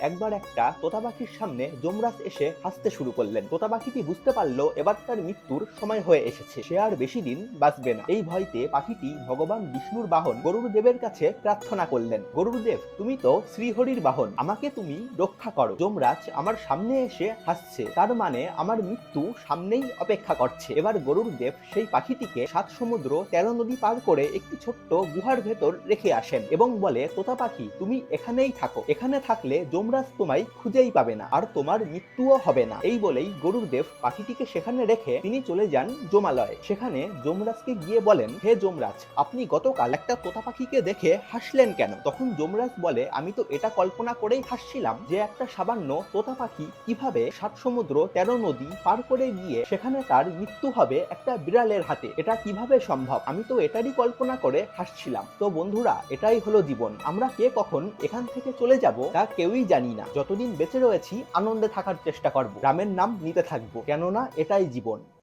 একবার একটা তোতা পাখির সামনে যমরাজ এসে হাসতে শুরু করলেন। তোতা পাখিটি বুঝতে পারলো এবার তার মৃত্যুর সময় হয়ে এসেছে, সে আর বেশি দিন বাঁচবে না। এই ভয়তে পাখিটি ভগবান বিষ্ণুর বাহন গরুর দেবের কাছে প্রার্থনা করলেন, গরুর দেব, তুমি তো শ্রীহরির বাহন, আমাকে তুমি রক্ষা করো। যমরাজ আমার সামনে এসে হাসছে, তার মানে আমার মৃত্যু সামনেই অপেক্ষা করছে। এবার গরুর দেব সেই পাখিটিকে 7 সমুদ্র 13 নদী পার করে একটি ছোট্ট গুহার ভেতর রেখে আসেন এবং বলে, তোতা পাখি তুমি এখানেই থাকো, এখানে থাকলে যমরাজ তোমায় খুঁজেই পাবে না আর তোমার মৃত্যুও হবে না। এই বলেই গরুর দেব পাখিটিকে সেখানে রেখে তিনি চলে যান যমালয়ে। সেখানে যমরাজকে গিয়ে বলেন, হে যমরাজ, আপনি গতকাল একটা তোতা পাখিকে দেখে হাসলেন কেন? তখন যমরাজ বলে, আমি তো এটা কল্পনা করেই হাসছিলাম যে একটা সামান্য তোতা পাখি কিভাবে 7 সমুদ্র 13 নদী পার করে গিয়ে সেখানে তার মৃত্যু হবে একটা বিড়ালের হাতে, এটা কিভাবে সম্ভব? আমি তো এটারই কল্পনা করে হাসছিলাম। তো বন্ধুরা, এটাই হলো জীবন। আমরা কে কখন এখান থেকে চলে যাব তা কেউই জানি না। যতদিন বেঁচে রয়েছি আনন্দে থাকার চেষ্টা করব, রামের নাম নিতে থাকবো, কেননা এটাই জীবন।